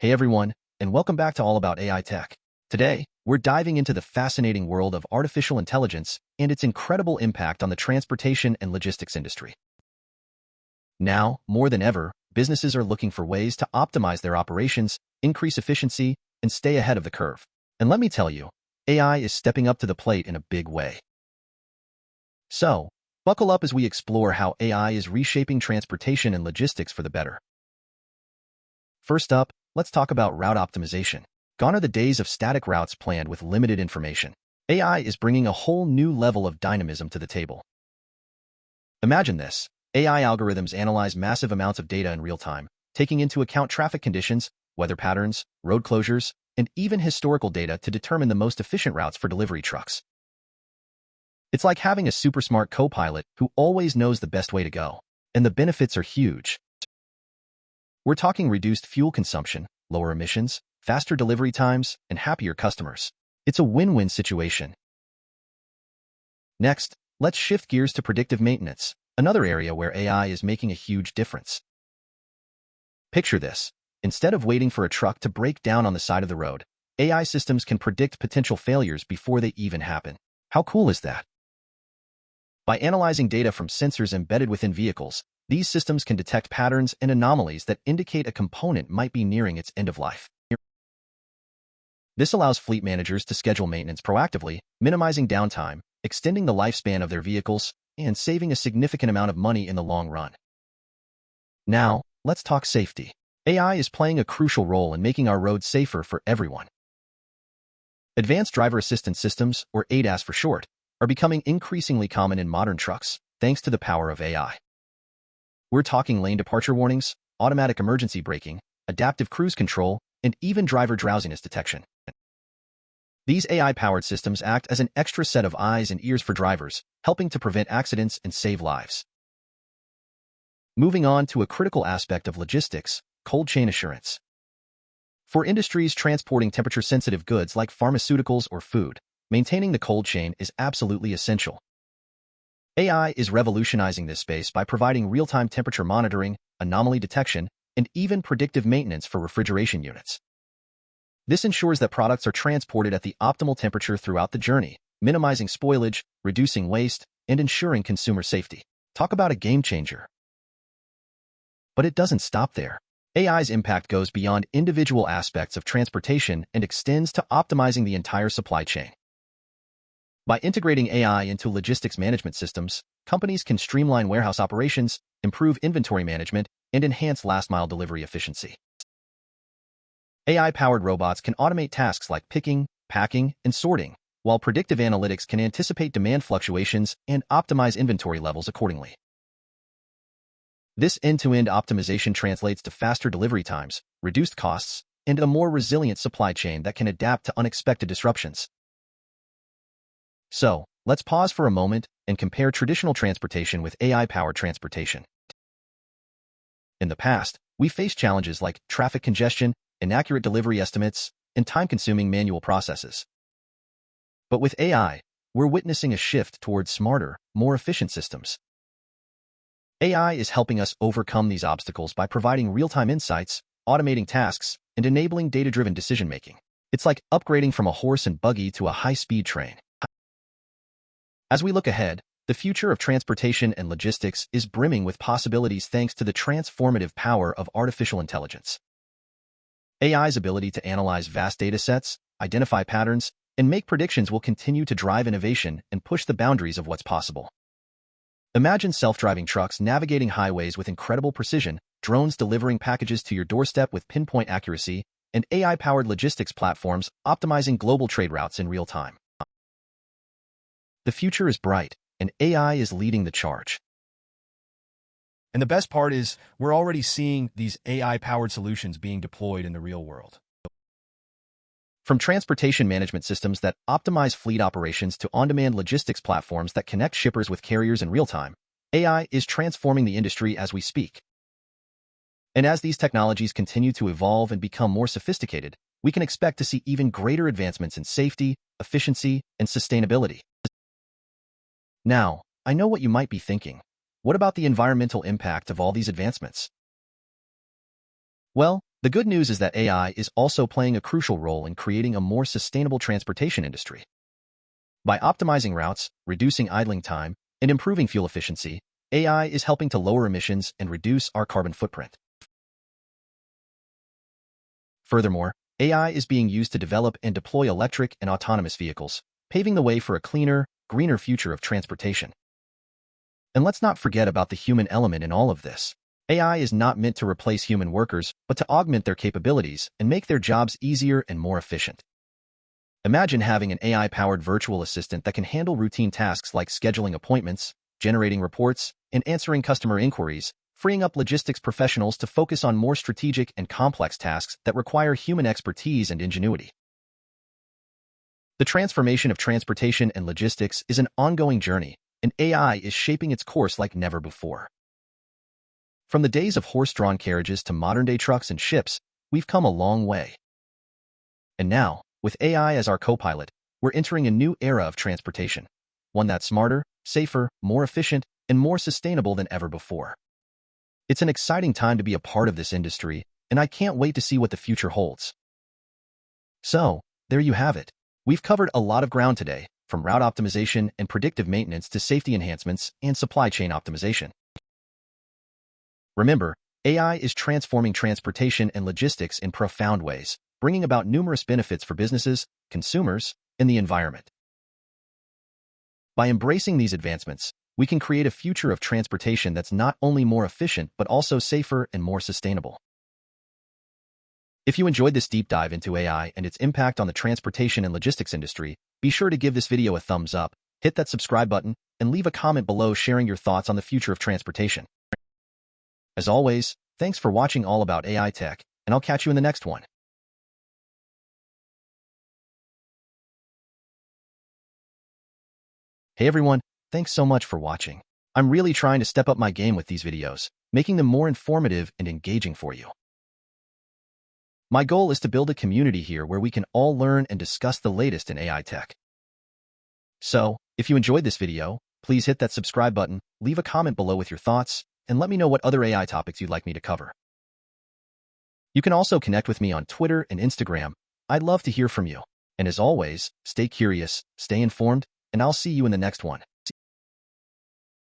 Hey everyone, and welcome back to All About AI Tech. Today, we're diving into the fascinating world of artificial intelligence and its incredible impact on the transportation and logistics industry. Now, more than ever, businesses are looking for ways to optimize their operations, increase efficiency, and stay ahead of the curve. And let me tell you, AI is stepping up to the plate in a big way. So, buckle up as we explore how AI is reshaping transportation and logistics for the better. First up, let's talk about route optimization. Gone are the days of static routes planned with limited information. AI is bringing a whole new level of dynamism to the table. Imagine this. AI algorithms analyze massive amounts of data in real time, taking into account traffic conditions, weather patterns, road closures, and even historical data to determine the most efficient routes for delivery trucks. It's like having a super smart co-pilot who always knows the best way to go, and the benefits are huge. We're talking reduced fuel consumption, lower emissions, faster delivery times, and happier customers. It's a win-win situation. Next, let's shift gears to predictive maintenance, another area where AI is making a huge difference. Picture this. Instead of waiting for a truck to break down on the side of the road, AI systems can predict potential failures before they even happen. How cool is that? By analyzing data from sensors embedded within vehicles, these systems can detect patterns and anomalies that indicate a component might be nearing its end of life. This allows fleet managers to schedule maintenance proactively, minimizing downtime, extending the lifespan of their vehicles, and saving a significant amount of money in the long run. Now, let's talk safety. AI is playing a crucial role in making our roads safer for everyone. Advanced driver assistance systems, or ADAS for short, are becoming increasingly common in modern trucks, thanks to the power of AI. We're talking lane departure warnings, automatic emergency braking, adaptive cruise control, and even driver drowsiness detection. These AI-powered systems act as an extra set of eyes and ears for drivers, helping to prevent accidents and save lives. Moving on to a critical aspect of logistics, cold chain assurance. For industries transporting temperature-sensitive goods like pharmaceuticals or food, maintaining the cold chain is absolutely essential. AI is revolutionizing this space by providing real-time temperature monitoring, anomaly detection, and even predictive maintenance for refrigeration units. This ensures that products are transported at the optimal temperature throughout the journey, minimizing spoilage, reducing waste, and ensuring consumer safety. Talk about a game changer. But it doesn't stop there. AI's impact goes beyond individual aspects of transportation and extends to optimizing the entire supply chain. By integrating AI into logistics management systems, companies can streamline warehouse operations, improve inventory management, and enhance last-mile delivery efficiency. AI-powered robots can automate tasks like picking, packing, and sorting, while predictive analytics can anticipate demand fluctuations and optimize inventory levels accordingly. This end-to-end optimization translates to faster delivery times, reduced costs, and a more resilient supply chain that can adapt to unexpected disruptions. So, let's pause for a moment and compare traditional transportation with AI-powered transportation. In the past, we faced challenges like traffic congestion, inaccurate delivery estimates, and time-consuming manual processes. But with AI, we're witnessing a shift towards smarter, more efficient systems. AI is helping us overcome these obstacles by providing real-time insights, automating tasks, and enabling data-driven decision-making. It's like upgrading from a horse and buggy to a high-speed train. As we look ahead, the future of transportation and logistics is brimming with possibilities thanks to the transformative power of artificial intelligence. AI's ability to analyze vast data sets, identify patterns, and make predictions will continue to drive innovation and push the boundaries of what's possible. Imagine self-driving trucks navigating highways with incredible precision, drones delivering packages to your doorstep with pinpoint accuracy, and AI-powered logistics platforms optimizing global trade routes in real time. The future is bright, and AI is leading the charge. And the best part is, we're already seeing these AI-powered solutions being deployed in the real world. From transportation management systems that optimize fleet operations to on-demand logistics platforms that connect shippers with carriers in real time, AI is transforming the industry as we speak. And as these technologies continue to evolve and become more sophisticated, we can expect to see even greater advancements in safety, efficiency, and sustainability. Now, I know what you might be thinking. What about the environmental impact of all these advancements? Well, The good news is that AI is also playing a crucial role in creating a more sustainable transportation industry. By optimizing routes, reducing idling time, and improving fuel efficiency, AI is helping to lower emissions and reduce our carbon footprint. Furthermore, AI is being used to develop and deploy electric and autonomous vehicles, paving the way for a cleaner, greener future of transportation. And let's not forget about the human element in all of this. AI is not meant to replace human workers, but to augment their capabilities and make their jobs easier and more efficient. Imagine having an AI-powered virtual assistant that can handle routine tasks like scheduling appointments, generating reports, and answering customer inquiries, freeing up logistics professionals to focus on more strategic and complex tasks that require human expertise and ingenuity. The transformation of transportation and logistics is an ongoing journey, and AI is shaping its course like never before. From the days of horse-drawn carriages to modern-day trucks and ships, we've come a long way. And now, with AI as our co-pilot, we're entering a new era of transportation, one that's smarter, safer, more efficient, and more sustainable than ever before. It's an exciting time to be a part of this industry, and I can't wait to see what the future holds. So, there you have it. We've covered a lot of ground today, from route optimization and predictive maintenance to safety enhancements and supply chain optimization. Remember, AI is transforming transportation and logistics in profound ways, bringing about numerous benefits for businesses, consumers, and the environment. By embracing these advancements, we can create a future of transportation that's not only more efficient but also safer and more sustainable. If you enjoyed this deep dive into AI and its impact on the transportation and logistics industry, be sure to give this video a thumbs up, hit that subscribe button, and leave a comment below sharing your thoughts on the future of transportation. As always, thanks for watching All About AI Tech, and I'll catch you in the next one. Hey everyone, thanks so much for watching. I'm really trying to step up my game with these videos, making them more informative and engaging for you. My goal is to build a community here where we can all learn and discuss the latest in AI tech. So, if you enjoyed this video, please hit that subscribe button, leave a comment below with your thoughts, and let me know what other AI topics you'd like me to cover. You can also connect with me on Twitter and Instagram. I'd love to hear from you. And as always, stay curious, stay informed, and I'll see you in the next one.